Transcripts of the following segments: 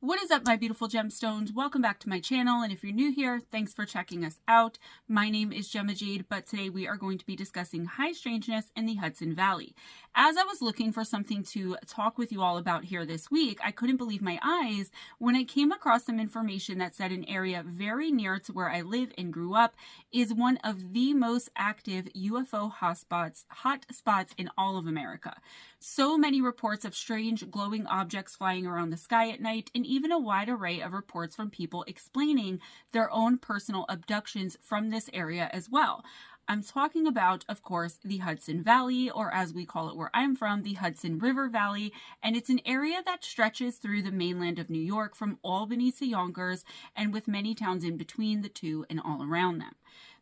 What is up, my beautiful gemstones? Welcome back to my channel, and if you're new here, thanks for checking us out. My name is Gemma Jade, but today we are going to be discussing high strangeness in the Hudson Valley. As I was looking for something to talk with you all about here this week, I couldn't believe my eyes when I came across some information that said an area very near to where I live and grew up is one of the most active UFO hotspots in all of America. So many reports of strange glowing objects flying around the sky at night, and even a wide array of reports from people explaining their own personal abductions from this area as well. I'm talking about, of course, the Hudson Valley, or as we call it where I'm from, the Hudson River Valley, and it's an area that stretches through the mainland of New York from Albany to Yonkers, and with many towns in between the two and all around them.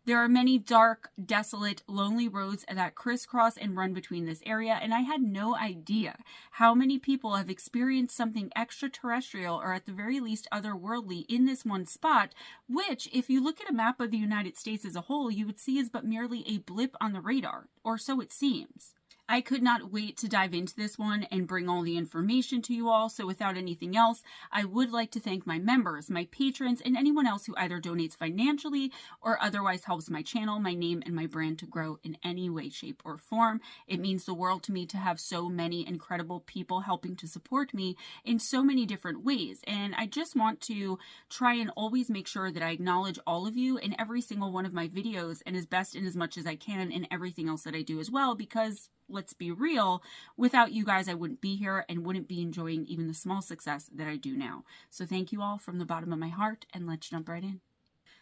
There are many dark, desolate, lonely roads that crisscross and run between this area, and I had no idea how many people have experienced something extraterrestrial or at the very least otherworldly in this one spot, which, if you look at a map of the United States as a whole, you would see is but merely a blip on the radar, or so it seems. I could not wait to dive into this one and bring all the information to you all, so without anything else, I would like to thank my members, my patrons, and anyone else who either donates financially or otherwise helps my channel, my name, and my brand to grow in any way, shape, or form. It means the world to me to have so many incredible people helping to support me in so many different ways, and I just want to try and always make sure that I acknowledge all of you in every single one of my videos and as best and as much as I can in everything else that I do as well, because let's be real, without you guys, I wouldn't be here and wouldn't be enjoying even the small success that I do now. So thank you all from the bottom of my heart, and let's jump right in.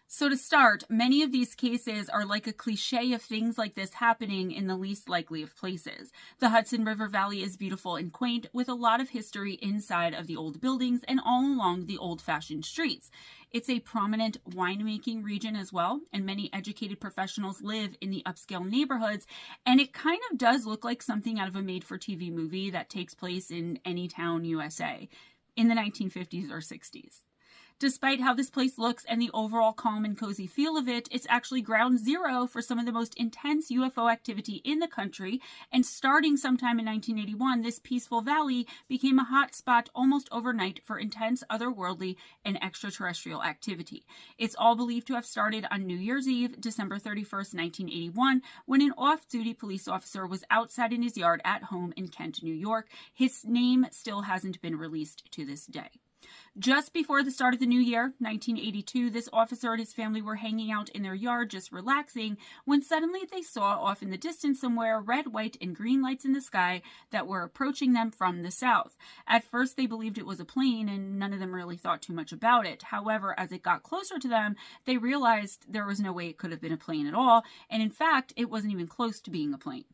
So to start, many of these cases are like a cliche of things like this happening in the least likely of places. The Hudson River Valley is beautiful and quaint, with a lot of history inside of the old buildings and all along the old-fashioned streets. It's a prominent winemaking region as well, and many educated professionals live in the upscale neighborhoods, and it kind of does look like something out of a made-for-TV movie that takes place in any town, USA, in the 1950s or 60s. Despite how this place looks and the overall calm and cozy feel of it, it's actually ground zero for some of the most intense UFO activity in the country, and starting sometime in 1981, this peaceful valley became a hot spot almost overnight for intense otherworldly and extraterrestrial activity. It's all believed to have started on New Year's Eve, December 31st, 1981, when an off-duty police officer was outside in his yard at home in Kent, New York. His name still hasn't been released to this day. Just before the start of the new year, 1982, this officer and his family were hanging out in their yard just relaxing when suddenly they saw off in the distance somewhere red, white, and green lights in the sky that were approaching them from the south. At first, they believed it was a plane, and none of them really thought too much about it. However, as it got closer to them, they realized there was no way it could have been a plane at all, and in fact, it wasn't even close to being a plane.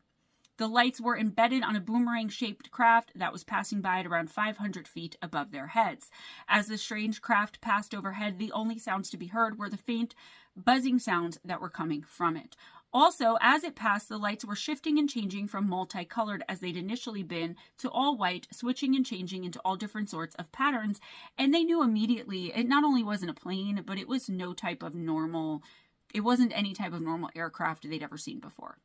The lights were embedded on a boomerang-shaped craft that was passing by at around 500 feet above their heads. As the strange craft passed overhead, the only sounds to be heard were the faint, buzzing sounds that were coming from it. Also, as it passed, the lights were shifting and changing from multicolored as they'd initially been to all white, switching and changing into all different sorts of patterns, and they knew immediately it not only wasn't a plane, but it was any type of normal aircraft they'd ever seen before.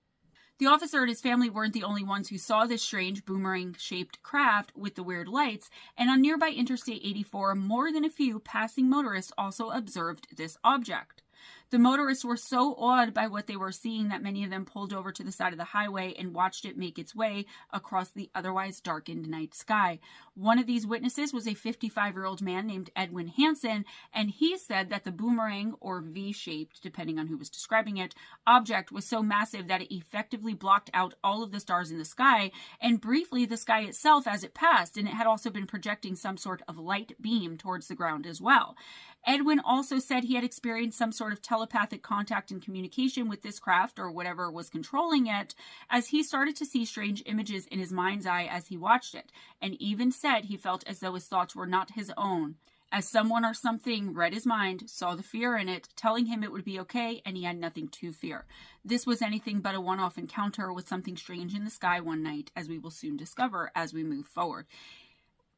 The officer and his family weren't the only ones who saw this strange boomerang-shaped craft with the weird lights, and on nearby Interstate 84, more than a few passing motorists also observed this object. The motorists were so awed by what they were seeing that many of them pulled over to the side of the highway and watched it make its way across the otherwise darkened night sky. One of these witnesses was a 55-year-old man named Edwin Hansen, and he said that the boomerang, or V-shaped, depending on who was describing it, object was so massive that it effectively blocked out all of the stars in the sky, and briefly the sky itself as it passed, and it had also been projecting some sort of light beam towards the ground as well. Edwin also said he had experienced some sort of telepathic contact and communication with this craft, or whatever was controlling it, as he started to see strange images in his mind's eye as he watched it, and even said he felt as though his thoughts were not his own, as someone or something read his mind, saw the fear in it, telling him it would be okay, and he had nothing to fear. This was anything but a one-off encounter with something strange in the sky one night, as we will soon discover as we move forward.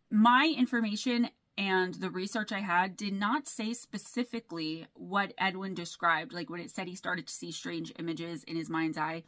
My information and the research I had did not say specifically what Edwin described. Like when it said he started to see strange images in his mind's eye,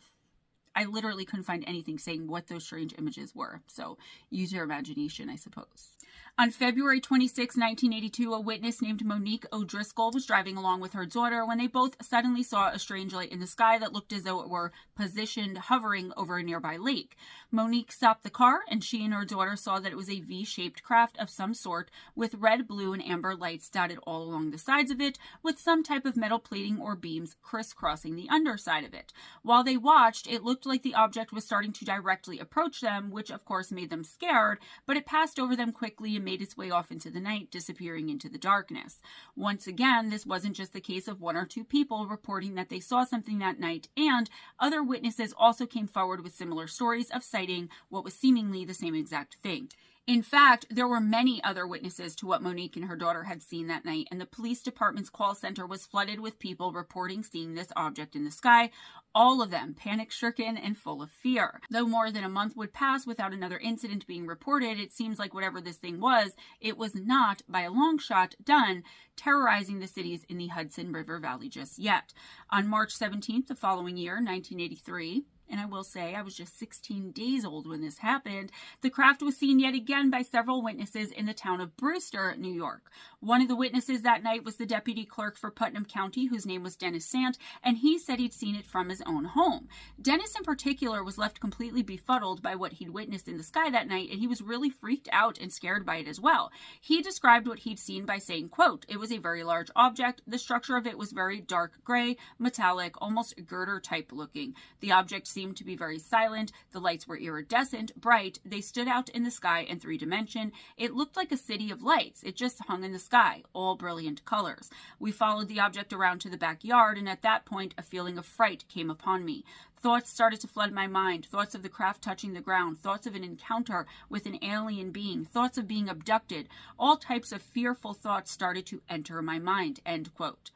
I literally couldn't find anything saying what those strange images were. So use your imagination, I suppose. On February 26, 1982, a witness named Monique O'Driscoll was driving along with her daughter when they both suddenly saw a strange light in the sky that looked as though it were positioned hovering over a nearby lake. Monique stopped the car, and she and her daughter saw that it was a V-shaped craft of some sort with red, blue, and amber lights dotted all along the sides of it, with some type of metal plating or beams crisscrossing the underside of it. While they watched, it looked like the object was starting to directly approach them, which of course made them scared, but it passed over them quickly and made its way off into the night, disappearing into the darkness. Once again, this wasn't just the case of one or two people reporting that they saw something that night, and other witnesses also came forward with similar stories of citing what was seemingly the same exact thing. In fact, there were many other witnesses to what Monique and her daughter had seen that night, and the police department's call center was flooded with people reporting seeing this object in the sky, all of them panic-stricken and full of fear. Though more than a month would pass without another incident being reported, it seems like whatever this thing was, it was not, by a long shot, done terrorizing the cities in the Hudson River Valley just yet. On March 17th, the following year, 1983, and I will say I was just 16 days old when this happened, the craft was seen yet again by several witnesses in the town of Brewster, New York. One of the witnesses that night was the deputy clerk for Putnam County, whose name was Dennis Sant, and he said he'd seen it from his own home. Dennis in particular was left completely befuddled by what he'd witnessed in the sky that night, and he was really freaked out and scared by it as well. He described what he'd seen by saying, quote, "It was a very large object. The structure of it was very dark gray, metallic, almost girder type looking. The object seemed to be very silent. The lights were iridescent, bright. They stood out in the sky in 3 dimension. It looked like a city of lights. It just hung in the sky, all brilliant colors. We followed the object around to the backyard, and at that point, a feeling of fright came upon me. Thoughts started to flood my mind, thoughts of the craft touching the ground, thoughts of an encounter with an alien being, thoughts of being abducted. All types of fearful thoughts started to enter my mind," end quote.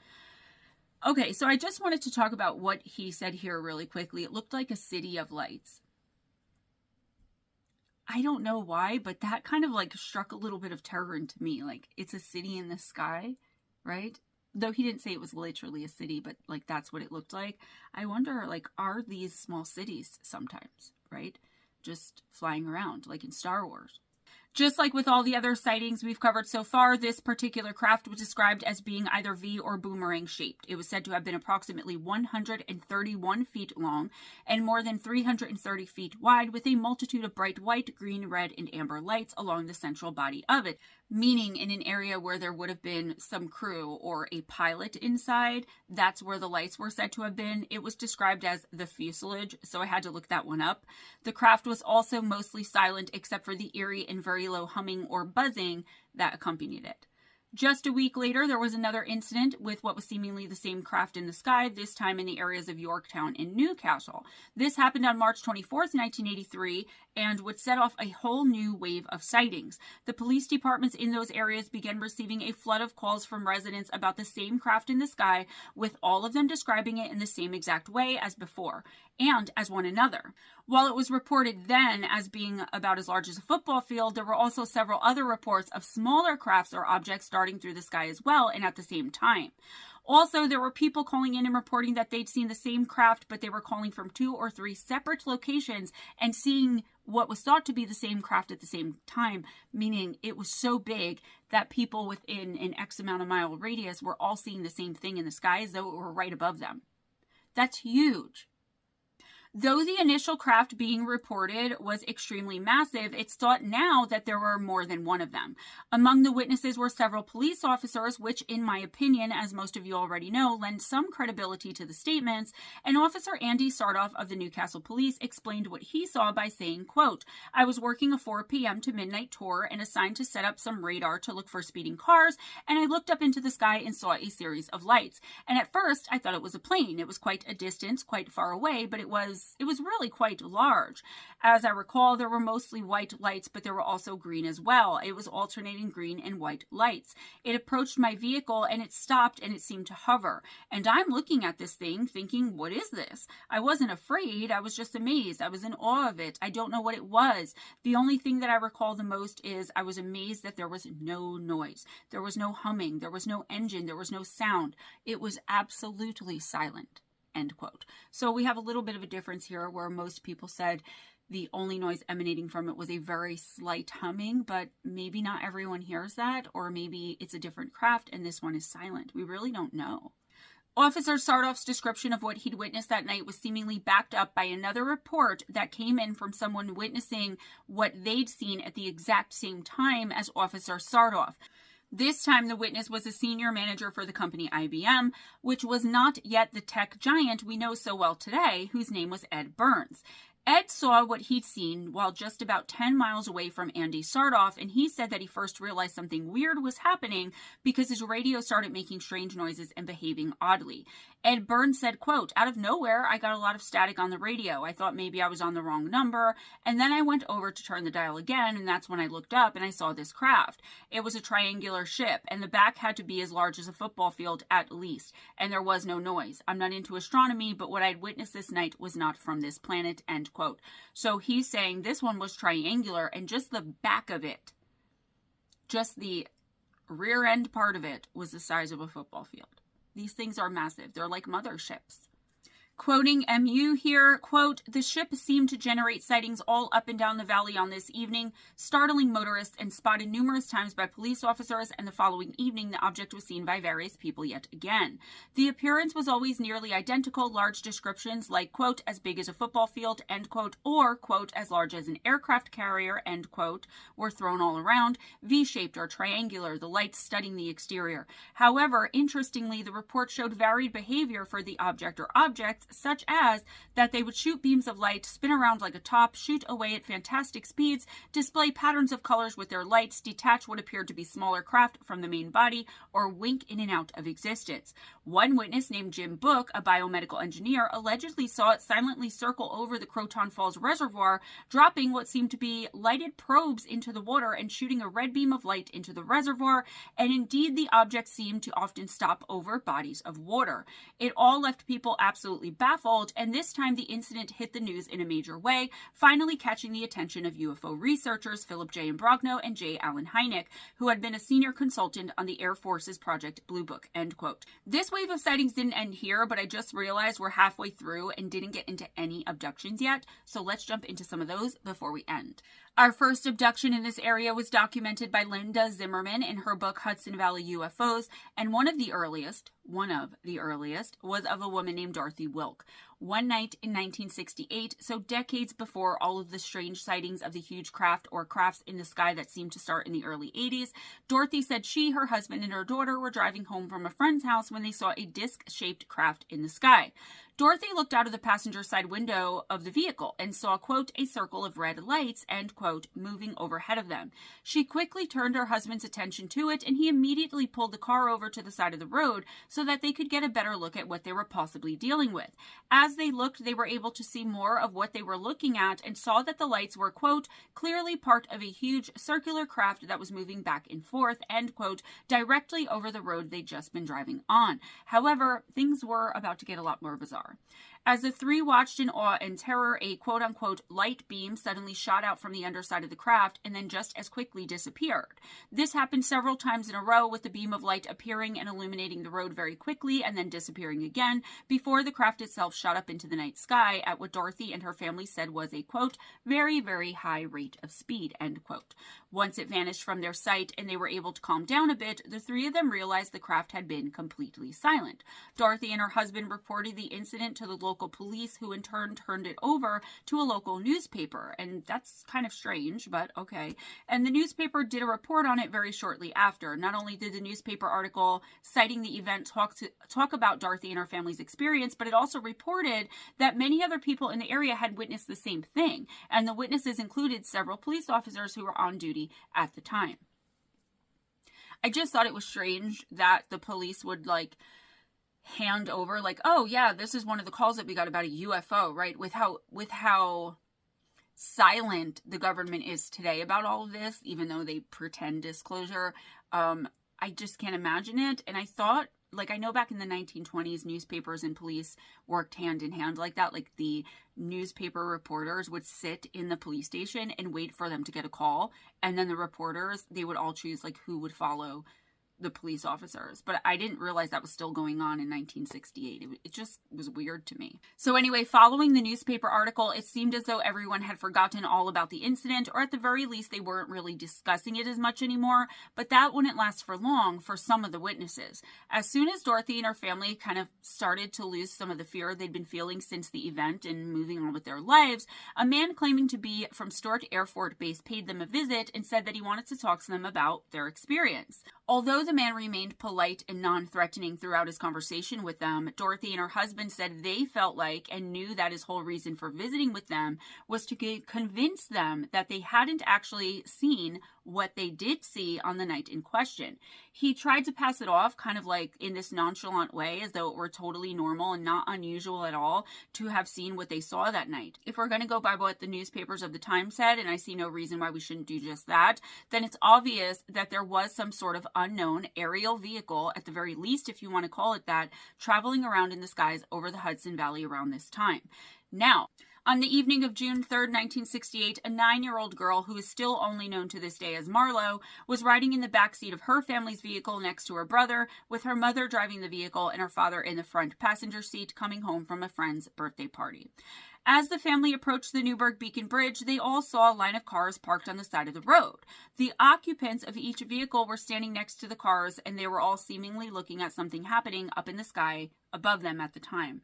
Okay, so I just wanted to talk about what he said here really quickly. It looked like a city of lights. I don't know why, but that kind of like struck a little bit of terror into me. Like, it's a city in the sky, right? Though he didn't say it was literally a city, but like that's what it looked like. I wonder, like, are these small cities sometimes, right? Just flying around like in Star Wars. Just like with all the other sightings we've covered so far, this particular craft was described as being either V or boomerang shaped. It was said to have been approximately 131 feet long and more than 330 feet wide, with a multitude of bright white, green, red, and amber lights along the central body of it, meaning in an area where there would have been some crew or a pilot inside. That's where the lights were said to have been. It was described as the fuselage, so I had to look that one up. The craft was also mostly silent except for the eerie and very low humming or buzzing that accompanied it. Just a week later, there was another incident with what was seemingly the same craft in the sky, this time in the areas of Yorktown and Newcastle. This happened on March 24th, 1983, and would set off a whole new wave of sightings. The police departments in those areas began receiving a flood of calls from residents about the same craft in the sky, with all of them describing it in the same exact way as before, and as one another. While it was reported then as being about as large as a football field, there were also several other reports of smaller crafts or objects darting through the sky as well, and at the same time. Also, there were people calling in and reporting that they'd seen the same craft, but they were calling from 2 or 3 separate locations and seeing what was thought to be the same craft at the same time, meaning it was so big that people within an X amount of mile radius were all seeing the same thing in the sky as though it were right above them. That's huge. Though the initial craft being reported was extremely massive, it's thought now that there were more than one of them. Among the witnesses were several police officers, which, in my opinion, as most of you already know, lend some credibility to the statements. And Officer Andy Sardoff of the Newcastle Police explained what he saw by saying, quote, "I was working a 4 p.m. to midnight tour and assigned to set up some radar to look for speeding cars, and I looked up into the sky and saw a series of lights. And at first, I thought it was a plane. It was quite a distance, quite far away, but it was really quite large. As I recall, there were mostly white lights, but there were also green as well. It was alternating green and white lights. It approached my vehicle and it stopped and it seemed to hover. And I'm looking at this thing thinking, what is this? I wasn't afraid. I was just amazed. I was in awe of it. I don't know what it was. The only thing that I recall the most is I was amazed that there was no noise. There was no humming. There was no engine. There was no sound. It was absolutely silent." End quote. So we have a little bit of a difference here where most people said the only noise emanating from it was a very slight humming, but maybe not everyone hears that, or maybe it's a different craft and this one is silent. We really don't know. Officer Sardoff's description of what he'd witnessed that night was seemingly backed up by another report that came in from someone witnessing what they'd seen at the exact same time as Officer Sardoff. This time, the witness was a senior manager for the company IBM, which was not yet the tech giant we know so well today, whose name was Ed Burns. Ed saw what he'd seen while just about 10 miles away from Andy Sardoff, and he said that he first realized something weird was happening because his radio started making strange noises and behaving oddly. Ed Burns said, quote, "Out of nowhere, I got a lot of static on the radio. I thought maybe I was on the wrong number, and then I went over to turn the dial again, and that's when I looked up and I saw this craft. It was a triangular ship, and the back had to be as large as a football field at least, and there was no noise. I'm not into astronomy, but what I'd witnessed this night was not from this planet," end quote. So he's saying this one was triangular, and just the back of it, just the rear end part of it, was the size of a football field. These things are massive. They're like motherships. Quoting MU here, quote, "The ship seemed to generate sightings all up and down the valley on this evening, startling motorists and spotted numerous times by police officers, and the following evening the object was seen by various people yet again. The appearance was always nearly identical, large descriptions like, quote, as big as a football field, end quote, or, quote, as large as an aircraft carrier, end quote, were thrown all around, V-shaped or triangular, the lights studding the exterior. However, interestingly, the report showed varied behavior for the object or objects, such as that they would shoot beams of light, spin around like a top, shoot away at fantastic speeds, display patterns of colors with their lights, detach what appeared to be smaller craft from the main body, or wink in and out of existence. One witness named Jim Book, a biomedical engineer, allegedly saw it silently circle over the Croton Falls Reservoir, dropping what seemed to be lighted probes into the water and shooting a red beam of light into the reservoir, and indeed the object seemed to often stop over bodies of water. It all left people absolutely baffled, and this time the incident hit the news in a major way, finally catching the attention of UFO researchers Philip J. Imbrogno and J. Allen Hynek, who had been a senior consultant on the Air Force's Project Blue Book, end quote. This wave of sightings didn't end here, but I just realized we're halfway through and didn't get into any abductions yet, so let's jump into some of those before we end. Our first abduction in this area was documented by Linda Zimmerman in her book Hudson Valley UFOs, and one of the earliest was of a woman named Dorothy Wilk. One night in 1968, so decades before all of the strange sightings of the huge craft or crafts in the sky that seemed to start in the early 80s, Dorothy said she, her husband, and her daughter were driving home from a friend's house when they saw a disc-shaped craft in the sky. Dorothy looked out of the passenger side window of the vehicle and saw, quote, a circle of red lights, end quote, moving overhead of them. She quickly turned her husband's attention to it, and he immediately pulled the car over to the side of the road so that they could get a better look at what they were possibly dealing with. As they looked, they were able to see more of what they were looking at and saw that the lights were, quote, clearly part of a huge circular craft that was moving back and forth, end quote, directly over the road they'd just been driving on. However, things were about to get a lot more bizarre. As the three watched in awe and terror, a quote-unquote light beam suddenly shot out from the underside of the craft and then just as quickly disappeared. This happened several times in a row, with the beam of light appearing and illuminating the road very quickly and then disappearing again before the craft itself shot up into the night sky at what Dorothy and her family said was a, quote, very, very high rate of speed, end quote. Once it vanished from their sight and they were able to calm down a bit, the three of them realized the craft had been completely silent. Dorothy and her husband reported the incident to the local police, who in turn turned it over to a local newspaper. And that's kind of strange, but okay. And the newspaper did a report on it very shortly after. Not only did the newspaper article citing the event talk about Dorothy and her family's experience, but it also reported that many other people in the area had witnessed the same thing. And the witnesses included several police officers who were on duty at the time. I just thought it was strange that the police would hand over oh yeah, this is one of the calls that we got about a UFO, right? With how silent the government is today about all of this, even though they pretend disclosure. I just can't imagine it. And I thought, I know back in the 1920s, newspapers and police worked hand in hand like that. The newspaper reporters would sit in the police station and wait for them to get a call. And then the reporters, they would all choose who would follow the police officers, but I didn't realize that was still going on in 1968. It just was weird to me. So anyway, following the newspaper article, it seemed as though everyone had forgotten all about the incident, or at the very least, they weren't really discussing it as much anymore, but that wouldn't last for long for some of the witnesses. As soon as Dorothy and her family kind of started to lose some of the fear they'd been feeling since the event and moving on with their lives, a man claiming to be from Stewart Air Force Base paid them a visit and said that he wanted to talk to them about their experience. Although the man remained polite and non-threatening throughout his conversation with them, Dorothy and her husband said they felt like and knew that his whole reason for visiting with them was to convince them that they hadn't actually seen what they did see on the night in question. He tried to pass it off kind of like in this nonchalant way, as though it were totally normal and not unusual at all to have seen what they saw that night. If we're going to go by what the newspapers of the time said, and I see no reason why we shouldn't do just that, then it's obvious that there was some sort of unknown aerial vehicle, at the very least if you want to call it that, traveling around in the skies over the Hudson Valley around this time. Now, on the evening of June 3rd, 1968, a 9-year-old girl who is still only known to this day as Marlo was riding in the backseat of her family's vehicle next to her brother, with her mother driving the vehicle and her father in the front passenger seat, coming home from a friend's birthday party. As the family approached the Newburgh Beacon Bridge, they all saw a line of cars parked on the side of the road. The occupants of each vehicle were standing next to the cars, and they were all seemingly looking at something happening up in the sky above them at the time.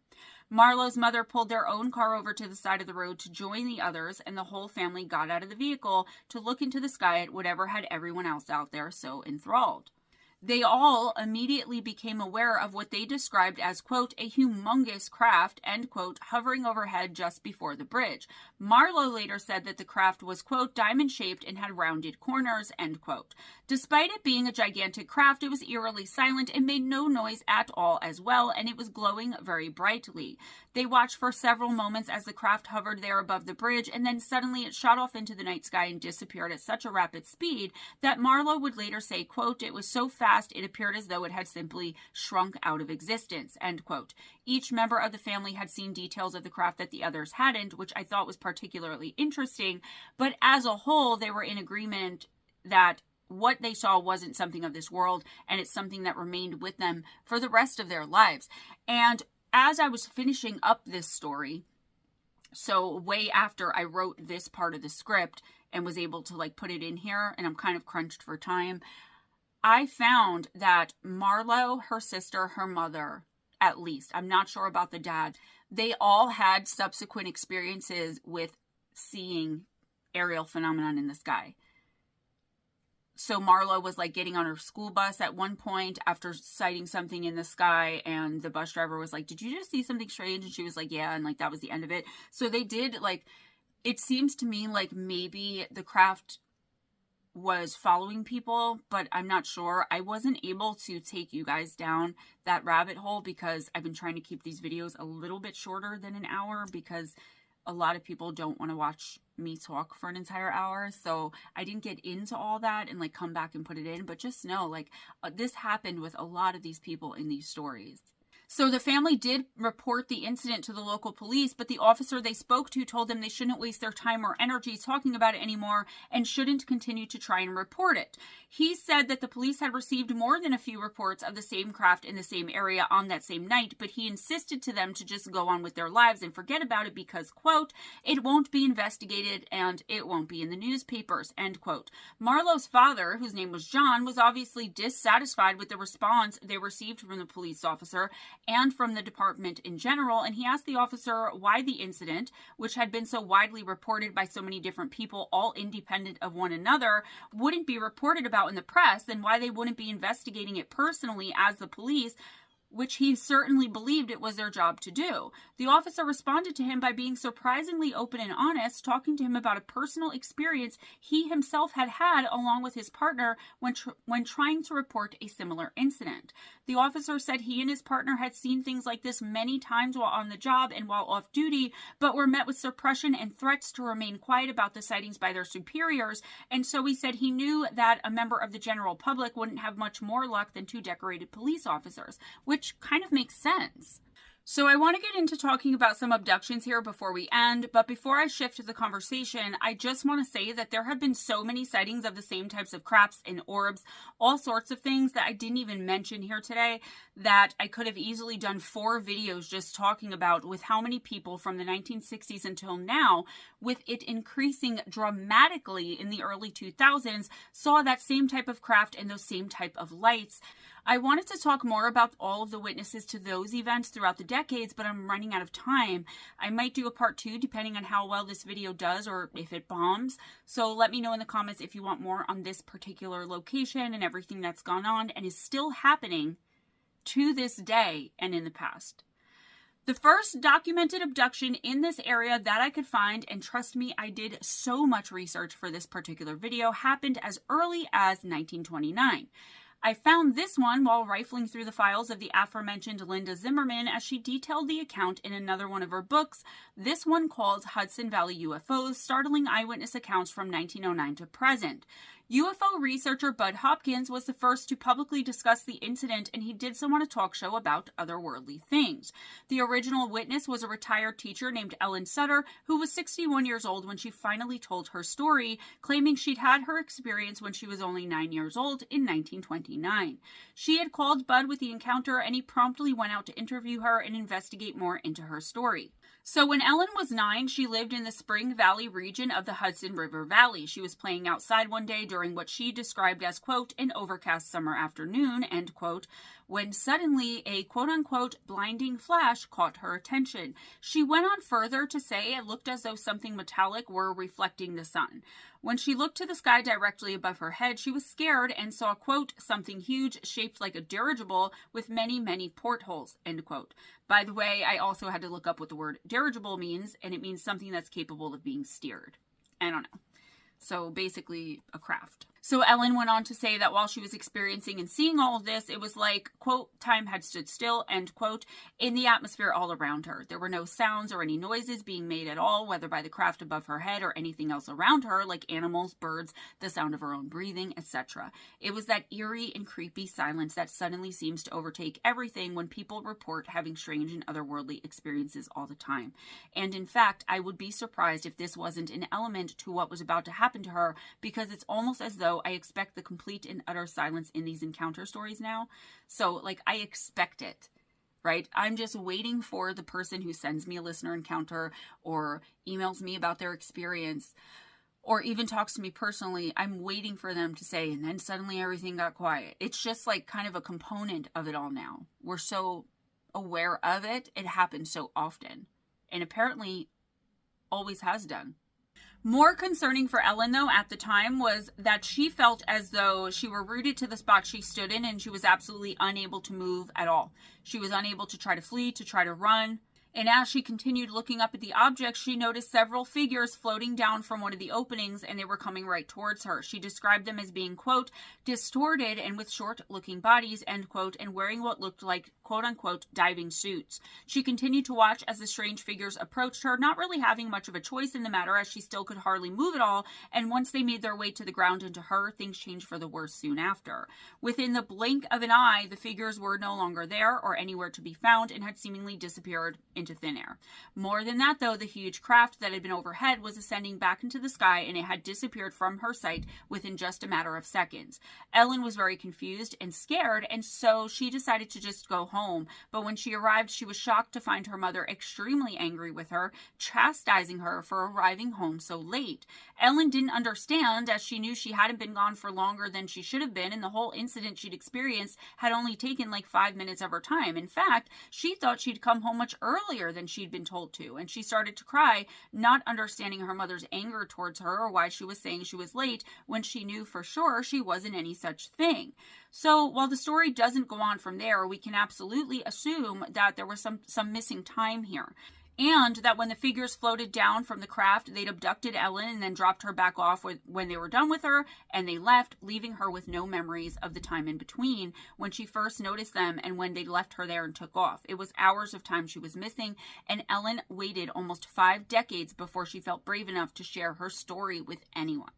Marlo's mother pulled their own car over to the side of the road to join the others, and the whole family got out of the vehicle to look into the sky at whatever had everyone else out there so enthralled. They all immediately became aware of what they described as, quote, a humongous craft, end quote, hovering overhead just before the bridge. Marlo later said that the craft was, quote, diamond-shaped and had rounded corners, end quote. Despite it being a gigantic craft, it was eerily silent and made no noise at all as well, and it was glowing very brightly. They watched for several moments as the craft hovered there above the bridge, and then suddenly it shot off into the night sky and disappeared at such a rapid speed that Marlo would later say, quote, it was so fast it appeared as though it had simply shrunk out of existence, end quote. Each member of the family had seen details of the craft that the others hadn't, which I thought was particularly interesting, but as a whole, they were in agreement that what they saw wasn't something of this world, and it's something that remained with them for the rest of their lives. And as I was finishing up this story, so way after I wrote this part of the script and was able to like put it in here, and I'm kind of crunched for time, I found that Marlo, her sister, her mother, at least, I'm not sure about the dad, they all had subsequent experiences with seeing aerial phenomenon in the sky. So Marlo was like getting on her school bus at one point after sighting something in the sky, and the bus driver was like, did you just see something strange? And she was like, yeah, and like that was the end of it. So they did, like, it seems to me like maybe the craft was following people, but I'm not sure. I wasn't able to take you guys down that rabbit hole because I've been trying to keep these videos a little bit shorter than an hour, because a lot of people don't want to watch me talk for an entire hour. So I didn't get into all that and like come back and put it in, but just know like this happened with a lot of these people in these stories. So the family did report the incident to the local police, but the officer they spoke to told them they shouldn't waste their time or energy talking about it anymore and shouldn't continue to try and report it. He said that the police had received more than a few reports of the same craft in the same area on that same night, but he insisted to them to just go on with their lives and forget about it because, quote, it won't be investigated and it won't be in the newspapers, end quote. Marlo's father, whose name was John, was obviously dissatisfied with the response they received from the police officer and from the department in general, and he asked the officer why the incident, which had been so widely reported by so many different people, all independent of one another, wouldn't be reported about in the press, and why they wouldn't be investigating it personally as the police, which he certainly believed it was their job to do. The officer responded to him by being surprisingly open and honest, talking to him about a personal experience he himself had had along with his partner when trying to report a similar incident. The officer said he and his partner had seen things like this many times while on the job and while off duty, but were met with suppression and threats to remain quiet about the sightings by their superiors, and so he said he knew that a member of the general public wouldn't have much more luck than two decorated police officers, which kind of makes sense. So I want to get into talking about some abductions here before we end, but before I shift the conversation, I just want to say that there have been so many sightings of the same types of crafts and orbs, all sorts of things that I didn't even mention here today, that I could have easily done 4 videos just talking about, with how many people from the 1960s until now, with it increasing dramatically in the early 2000s, saw that same type of craft and those same type of lights. I wanted to talk more about all of the witnesses to those events throughout the decades, but I'm running out of time. I might do a part 2 depending on how well this video does or if it bombs. So let me know in the comments if you want more on this particular location and everything that's gone on and is still happening to this day and in the past. The first documented abduction in this area that I could find, and trust me, I did so much research for this particular video, happened as early as 1929. I found this one while rifling through the files of the aforementioned Linda Zimmerman, as she detailed the account in another one of her books, this one called Hudson Valley UFOs, Startling Eyewitness Accounts from 1909 to Present. UFO researcher Bud Hopkins was the first to publicly discuss the incident, and he did so on a talk show about otherworldly things. The original witness was a retired teacher named Ellen Sutter, who was 61 years old when she finally told her story, claiming she'd had her experience when she was only 9 years old in 1929. She had called Bud with the encounter, and he promptly went out to interview her and investigate more into her story. So when Ellen was 9, she lived in the Spring Valley region of the Hudson River Valley. She was playing outside one day during what she described as, quote, an overcast summer afternoon, end quote, when suddenly a quote-unquote blinding flash caught her attention. She went on further to say it looked as though something metallic were reflecting the sun. When she looked to the sky directly above her head, she was scared and saw, quote, something huge shaped like a dirigible with many, many portholes, end quote. By the way, I also had to look up what the word dirigible means, and it means something that's capable of being steered. I don't know. So basically a craft. So Ellen went on to say that while she was experiencing and seeing all of this, it was like, quote, time had stood still, end quote, in the atmosphere all around her. There were no sounds or any noises being made at all, whether by the craft above her head or anything else around her, like animals, birds, the sound of her own breathing, etc. It was that eerie and creepy silence that suddenly seems to overtake everything when people report having strange and otherworldly experiences all the time. And in fact, I would be surprised if this wasn't an element to what was about to happen to her, because it's almost as though I expect the complete and utter silence in these encounter stories now. So, like, I expect it, right? I'm just waiting for the person who sends me a listener encounter or emails me about their experience or even talks to me personally. I'm waiting for them to say, and then suddenly everything got quiet. It's just like kind of a component of it all now. We're so aware of it. It happens so often, and apparently always has done. More concerning for Ellen, though, at the time was that she felt as though she were rooted to the spot she stood in, and she was absolutely unable to move at all. She was unable to try to flee, to try to run. And as she continued looking up at the object, she noticed several figures floating down from one of the openings, and they were coming right towards her. She described them as being, quote, distorted and with short-looking bodies, end quote, and wearing what looked like, quote-unquote, diving suits. She continued to watch as the strange figures approached her, not really having much of a choice in the matter, as she still could hardly move at all, and once they made their way to the ground and to her, things changed for the worse soon after. Within the blink of an eye, the figures were no longer there or anywhere to be found and had seemingly disappeared into thin air. More than that, though, the huge craft that had been overhead was ascending back into the sky, and it had disappeared from her sight within just a matter of seconds. Ellen was very confused and scared, and so she decided to just go home. But when she arrived, she was shocked to find her mother extremely angry with her, chastising her for arriving home so late. Ellen didn't understand, as she knew she hadn't been gone for longer than she should have been, and the whole incident she'd experienced had only taken like 5 minutes of her time. In fact, she thought she'd come home much earlier than she'd been told to, and she started to cry, not understanding her mother's anger towards her or why she was saying she was late when she knew for sure she wasn't any such thing. So while the story doesn't go on from there, we can absolutely assume that there was some missing time here. And that when the figures floated down from the craft, they'd abducted Ellen and then dropped her back off when they were done with her, and they left, leaving her with no memories of the time in between when she first noticed them and when they left her there and took off. It was hours of time she was missing, and Ellen waited almost 5 decades before she felt brave enough to share her story with anyone.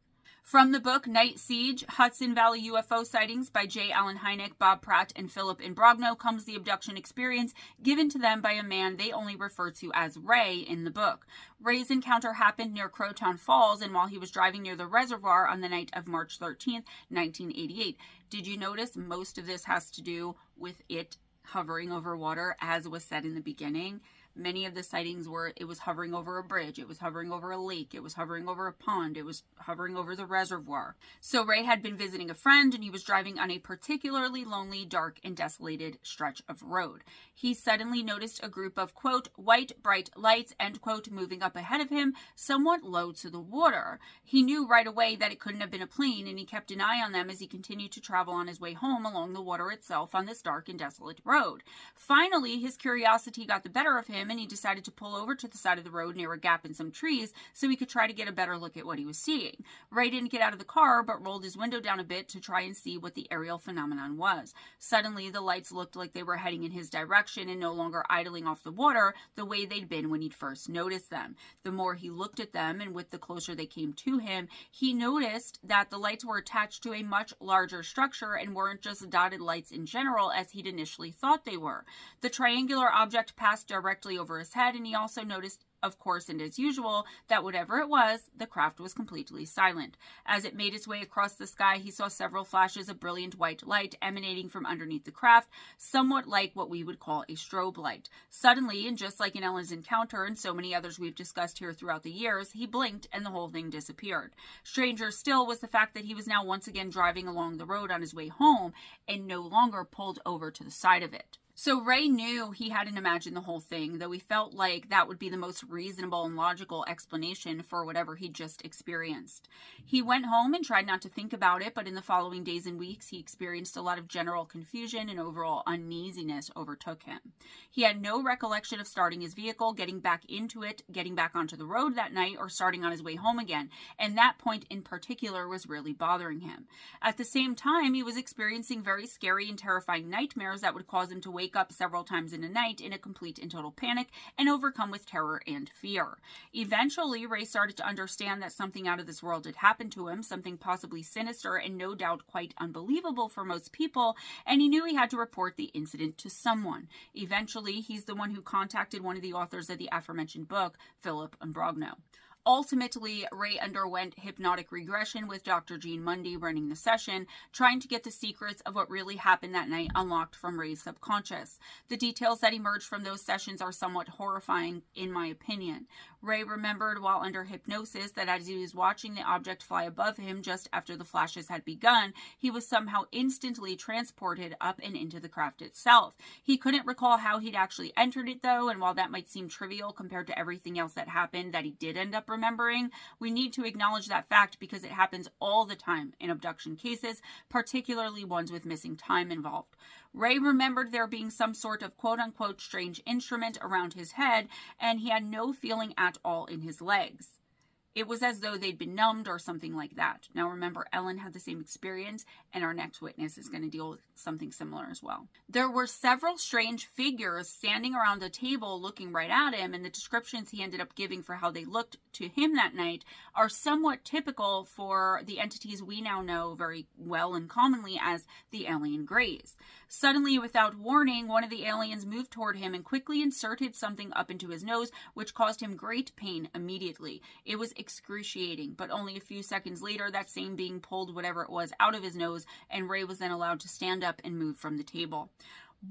From the book Night Siege, Hudson Valley UFO Sightings by J. Allen Hynek, Bob Pratt, and Philip Imbrogno comes the abduction experience given to them by a man they only refer to as Ray in the book. Ray's encounter happened near Croton Falls, and while he was driving near the reservoir on the night of March 13th, 1988. Did you notice most of this has to do with it hovering over water, as was said in the beginning? Many of the sightings were, it was hovering over a bridge, it was hovering over a lake, it was hovering over a pond, it was hovering over the reservoir. So Ray had been visiting a friend, and he was driving on a particularly lonely, dark, and desolated stretch of road. He suddenly noticed a group of, quote, white, bright lights, end quote, moving up ahead of him, somewhat low to the water. He knew right away that it couldn't have been a plane, and he kept an eye on them as he continued to travel on his way home along the water itself on this dark and desolate road. Finally, his curiosity got the better of him, and he decided to pull over to the side of the road near a gap in some trees so he could try to get a better look at what he was seeing. Ray didn't get out of the car, but rolled his window down a bit to try and see what the aerial phenomenon was. Suddenly, the lights looked like they were heading in his direction and no longer idling off the water the way they'd been when he'd first noticed them. The more he looked at them, and with the closer they came to him, he noticed that the lights were attached to a much larger structure and weren't just dotted lights in general as he'd initially thought they were. The triangular object passed directly over his head, and he also noticed, of course, and as usual, that whatever it was, the craft was completely silent. As it made its way across the sky, he saw several flashes of brilliant white light emanating from underneath the craft, somewhat like what we would call a strobe light. Suddenly, and just like in Ellen's encounter and so many others we've discussed here throughout the years, he blinked and the whole thing disappeared. Stranger still was the fact that he was now once again driving along the road on his way home and no longer pulled over to the side of it. So Ray knew he hadn't imagined the whole thing, though he felt like that would be the most reasonable and logical explanation for whatever he'd just experienced. He went home and tried not to think about it, but in the following days and weeks, he experienced a lot of general confusion and overall uneasiness overtook him. He had no recollection of starting his vehicle, getting back into it, getting back onto the road that night, or starting on his way home again, and that point in particular was really bothering him. At the same time, he was experiencing very scary and terrifying nightmares that would cause him to wake up several times in a night in a complete and total panic and overcome with terror and fear. Eventually, Ray started to understand that something out of this world had happened to him, something possibly sinister and no doubt quite unbelievable for most people, and he knew he had to report the incident to someone. Eventually, he's the one who contacted one of the authors of the aforementioned book, Philip Imbrogno. Ultimately, Ray underwent hypnotic regression with Dr. Gene Mundy running the session, trying to get the secrets of what really happened that night unlocked from Ray's subconscious. The details that emerged from those sessions are somewhat horrifying, in my opinion. Ray remembered while under hypnosis that as he was watching the object fly above him just after the flashes had begun, he was somehow instantly transported up and into the craft itself. He couldn't recall how he'd actually entered it though, and while that might seem trivial compared to everything else that happened that he did end up remembering, we need to acknowledge that fact because it happens all the time in abduction cases, particularly ones with missing time involved. Ray remembered there being some sort of quote-unquote strange instrument around his head, and he had no feeling at all in his legs. It was as though they'd been numbed or something like that. Now remember, Ellen had the same experience, and our next witness is going to deal with something similar as well. There were several strange figures standing around a table looking right at him, and the descriptions he ended up giving for how they looked to him that night are somewhat typical for the entities we now know very well and commonly as the alien greys. Suddenly, without warning, one of the aliens moved toward him and quickly inserted something up into his nose, which caused him great pain immediately. It was excruciating, but only a few seconds later, that same being pulled whatever it was out of his nose, and Ray was then allowed to stand up and move from the table.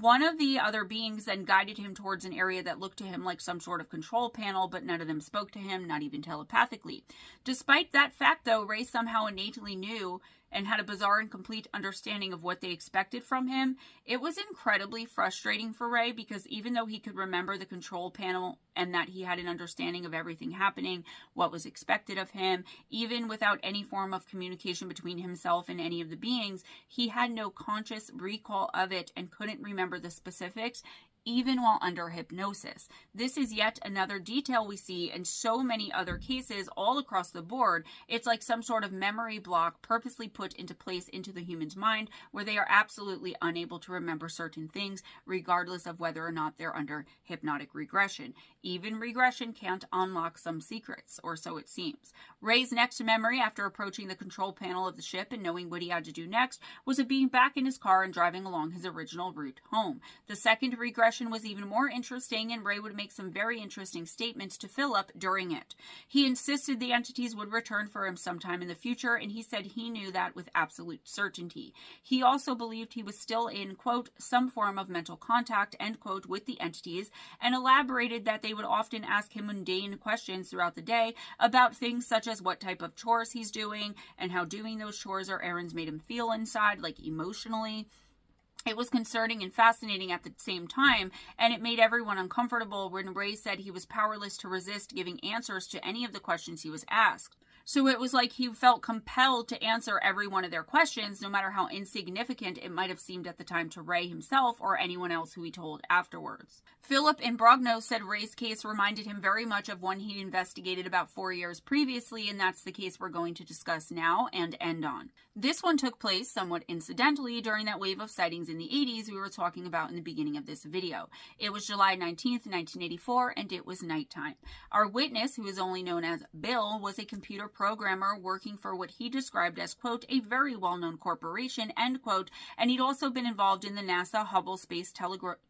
One of the other beings then guided him towards an area that looked to him like some sort of control panel, but none of them spoke to him, not even telepathically. Despite that fact, though, Ray somehow innately knew and had a bizarre and complete understanding of what they expected from him. It was incredibly frustrating for Ray because even though he could remember the control panel and that he had an understanding of everything happening, what was expected of him, even without any form of communication between himself and any of the beings, he had no conscious recall of it and couldn't remember the specifics, even while under hypnosis. This is yet another detail we see in so many other cases all across the board. It's like some sort of memory block purposely put into place into the human's mind where they are absolutely unable to remember certain things, regardless of whether or not they're under hypnotic regression. Even regression can't unlock some secrets, or so it seems. Ray's next memory after approaching the control panel of the ship and knowing what he had to do next was of being back in his car and driving along his original route home. The second regression was even more interesting, and Ray would make some very interesting statements to Philip during it. He insisted the entities would return for him sometime in the future, and he said he knew that with absolute certainty. He also believed he was still in, quote, some form of mental contact, end quote, with the entities, and elaborated that they would often ask him mundane questions throughout the day about things such as what type of chores he's doing and how doing those chores or errands made him feel inside, like emotionally. It was concerning and fascinating at the same time, and it made everyone uncomfortable when Ray said he was powerless to resist giving answers to any of the questions he was asked. So it was like he felt compelled to answer every one of their questions, no matter how insignificant it might have seemed at the time to Ray himself or anyone else who he told afterwards. Philip in Brogno said Ray's case reminded him very much of one he investigated about 4 years previously, and that's the case we're going to discuss now and end on. This one took place somewhat incidentally during that wave of sightings in the 80s we were talking about in the beginning of this video. It was July 19th, 1984, and it was nighttime. Our witness, who is only known as Bill, was a computer programmer working for what he described as, quote, a very well-known corporation, end quote, and he'd also been involved in the NASA Hubble Space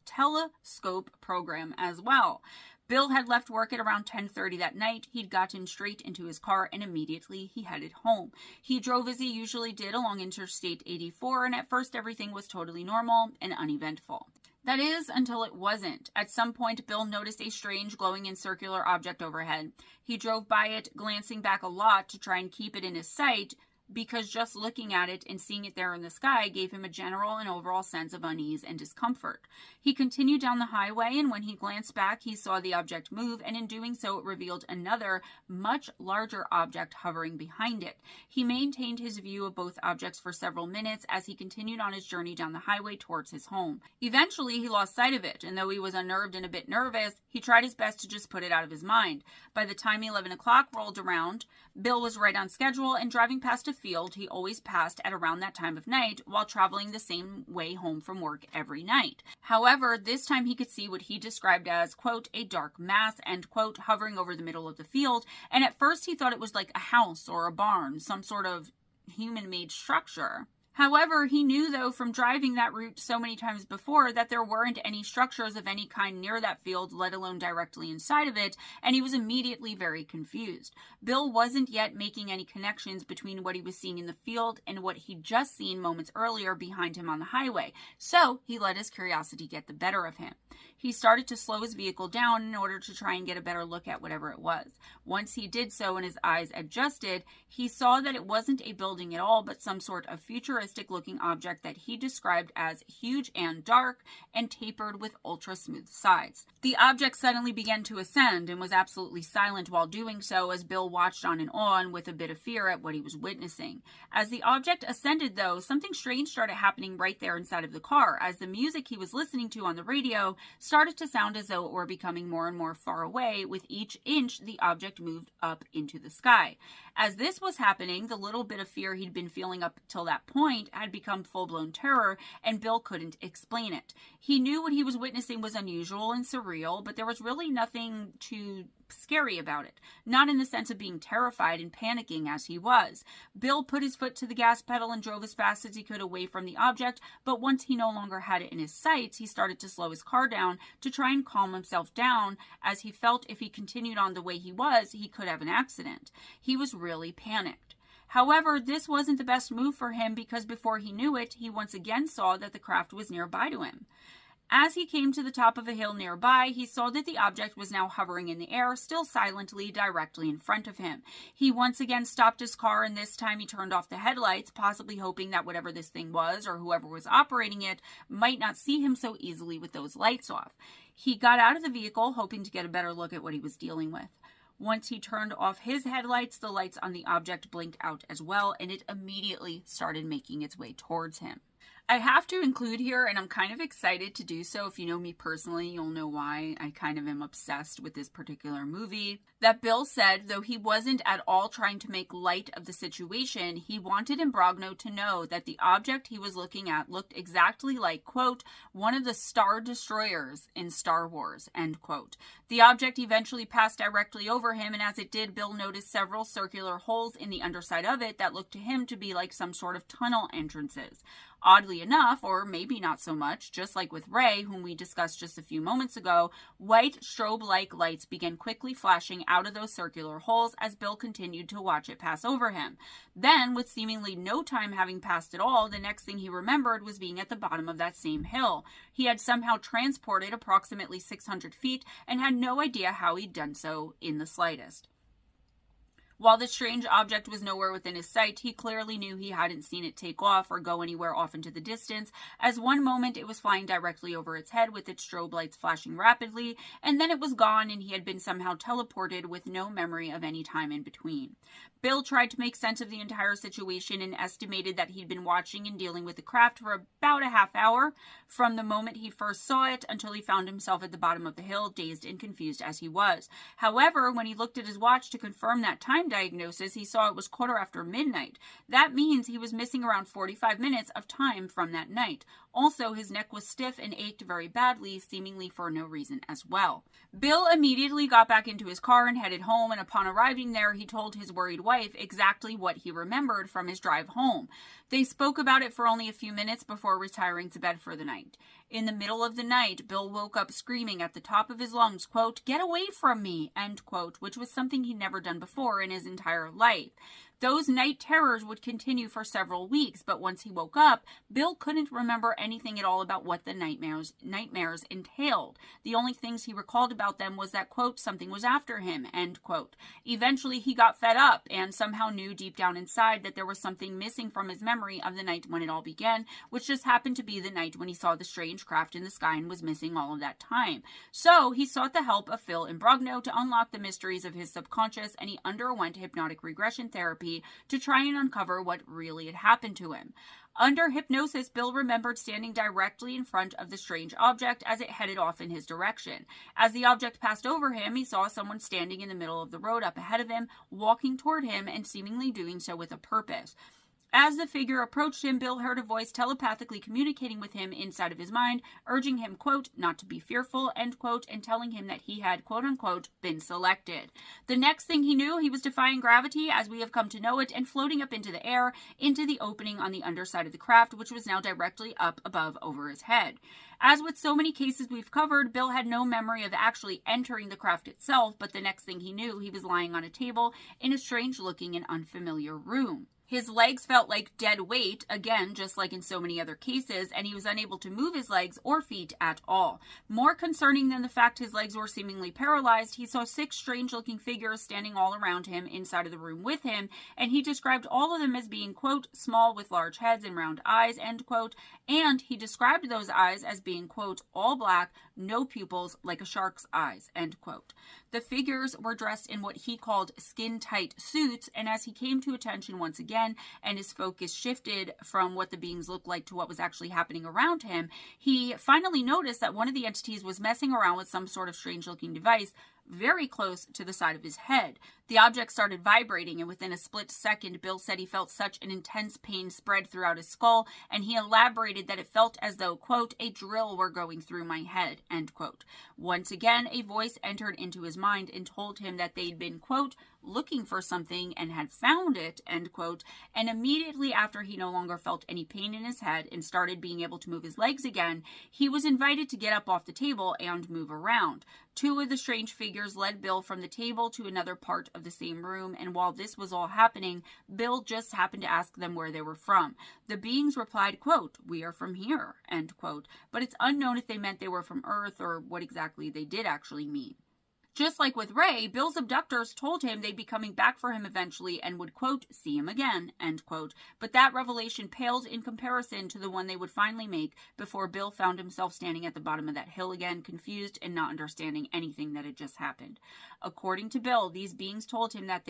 Telescope program as well. Bill had left work at around 10:30 that night. He'd gotten straight into his car and immediately he headed home. He drove as he usually did along Interstate 84, and at first everything was totally normal and uneventful. That is, until it wasn't. At some point, Bill noticed a strange glowing and circular object overhead. He drove by it, glancing back a lot to try and keep it in his sight, because just looking at it and seeing it there in the sky gave him a general and overall sense of unease and discomfort. He continued down the highway, and when he glanced back, he saw the object move, and in doing so, it revealed another, much larger object hovering behind it. He maintained his view of both objects for several minutes as he continued on his journey down the highway towards his home. Eventually, he lost sight of it, and though he was unnerved and a bit nervous, he tried his best to just put it out of his mind. By the time 11 o'clock rolled around, Bill was right on schedule and driving past a field he always passed at around that time of night while traveling the same way home from work every night. However, this time he could see what he described as, quote, a dark mass, end quote, hovering over the middle of the field, and at first he thought it was like a house or a barn, some sort of human-made structure. However, he knew, though, from driving that route so many times before that there weren't any structures of any kind near that field, let alone directly inside of it, and he was immediately very confused. Bill wasn't yet making any connections between what he was seeing in the field and what he'd just seen moments earlier behind him on the highway, so he let his curiosity get the better of him. He started to slow his vehicle down in order to try and get a better look at whatever it was. Once he did so and his eyes adjusted, he saw that it wasn't a building at all, but some sort of futuristic-looking object that he described as huge and dark and tapered with ultra-smooth sides. The object suddenly began to ascend and was absolutely silent while doing so as Bill watched on and on with a bit of fear at what he was witnessing. As the object ascended, though, something strange started happening right there inside of the car, as the music he was listening to on the radio started to sound as though it were becoming more and more far away. With each inch, the object moved up into the sky. As this was happening, the little bit of fear he'd been feeling up till that point had become full-blown terror, and Bill couldn't explain it. He knew what he was witnessing was unusual and surreal, but there was really nothing too scary about it. Not in the sense of being terrified and panicking as he was. Bill put his foot to the gas pedal and drove as fast as he could away from the object, but once he no longer had it in his sights, he started to slow his car down to try and calm himself down, as he felt if he continued on the way he was, he could have an accident. He was really panicked. However, this wasn't the best move for him, because before he knew it, he once again saw that the craft was nearby to him. As he came to the top of a hill nearby, he saw that the object was now hovering in the air, still silently, directly in front of him. He once again stopped his car, and this time he turned off the headlights, possibly hoping that whatever this thing was, or whoever was operating it, might not see him so easily with those lights off. He got out of the vehicle, hoping to get a better look at what he was dealing with. Once he turned off his headlights, the lights on the object blinked out as well, and it immediately started making its way towards him. I have to include here, and I'm kind of excited to do so. If you know me personally, you'll know why I kind of am obsessed with this particular movie. That Bill said, though he wasn't at all trying to make light of the situation, he wanted Imbrogno to know that the object he was looking at looked exactly like, quote, one of the Star Destroyers in Star Wars, end quote. The object eventually passed directly over him, and as it did, Bill noticed several circular holes in the underside of it that looked to him to be like some sort of tunnel entrances. Oddly enough, or maybe not so much, just like with Ray, whom we discussed just a few moments ago, white strobe-like lights began quickly flashing out of those circular holes as Bill continued to watch it pass over him. Then, with seemingly no time having passed at all, the next thing he remembered was being at the bottom of that same hill. He had somehow transported approximately 600 feet and had no idea how he'd done so in the slightest. While the strange object was nowhere within his sight, he clearly knew he hadn't seen it take off or go anywhere off into the distance, as one moment it was flying directly over its head with its strobe lights flashing rapidly, and then it was gone and he had been somehow teleported with no memory of any time in between. Bill tried to make sense of the entire situation and estimated that he'd been watching and dealing with the craft for about a half hour, from the moment he first saw it until he found himself at the bottom of the hill, dazed and confused as he was. However, when he looked at his watch to confirm that time diagnosis, he saw it was midnight. That means he was missing around 45 minutes of time from that night. Also, his neck was stiff and ached very badly, seemingly for no reason as well. Bill immediately got back into his car and headed home, and upon arriving there, he told his worried wife exactly what he remembered from his drive home. They spoke about it for only a few minutes before retiring to bed for the night. In the middle of the night, Bill woke up screaming at the top of his lungs, quote, "Get away from me," end quote, which was something he'd never done before in his entire life. Those night terrors would continue for several weeks, but once he woke up, Bill couldn't remember anything at all about what the nightmares entailed. The only things he recalled about them was that, quote, something was after him, end quote. Eventually, he got fed up and somehow knew deep down inside that there was something missing from his memory of the night when it all began, which just happened to be the night when he saw the strange craft in the sky and was missing all of that time. So he sought the help of Phil Imbrogno to unlock the mysteries of his subconscious, and he underwent hypnotic regression therapy to try and uncover what really had happened to him. Under hypnosis, Bill remembered standing directly in front of the strange object as it headed off in his direction. As the object passed over him, he saw someone standing in the middle of the road up ahead of him, walking toward him and seemingly doing so with a purpose. As the figure approached him, Bill heard a voice telepathically communicating with him inside of his mind, urging him, quote, not to be fearful, end quote, and telling him that he had, quote unquote, been selected. The next thing he knew, he was defying gravity as we have come to know it and floating up into the air, into the opening on the underside of the craft, which was now directly up above over his head. As with so many cases we've covered, Bill had no memory of actually entering the craft itself, but the next thing he knew, he was lying on a table in a strange-looking and unfamiliar room. His legs felt like dead weight, again, just like in so many other cases, and he was unable to move his legs or feet at all. More concerning than the fact his legs were seemingly paralyzed, he saw 6 strange-looking figures standing all around him inside of the room with him, and he described all of them as being, quote, small with large heads and round eyes, end quote, and he described those eyes as being, quote, all black, no pupils, like a shark's eyes, end quote. The figures were dressed in what he called skin-tight suits, and as he came to attention once again, and his focus shifted from what the beings looked like to what was actually happening around him, he finally noticed that one of the entities was messing around with some sort of strange-looking device very close to the side of his head. The object started vibrating, and within a split second, Bill said he felt such an intense pain spread throughout his skull, and he elaborated that it felt as though, quote, a drill were going through my head, end quote. Once again, a voice entered into his mind and told him that they'd been, quote, looking for something and had found it, end quote, and immediately after he no longer felt any pain in his head and started being able to move his legs again, he was invited to get up off the table and move around. 2 of the strange figures led Bill from the table to another part of the same room, and while this was all happening, Bill just happened to ask them where they were from. The beings replied, quote, we are from here, end quote, but it's unknown if they meant they were from Earth or what exactly they did actually mean. Just like with Ray, Bill's abductors told him they'd be coming back for him eventually and would, quote, see him again, end quote. But that revelation paled in comparison to the one they would finally make before Bill found himself standing at the bottom of that hill again, confused and not understanding anything that had just happened. According to Bill, these beings told him that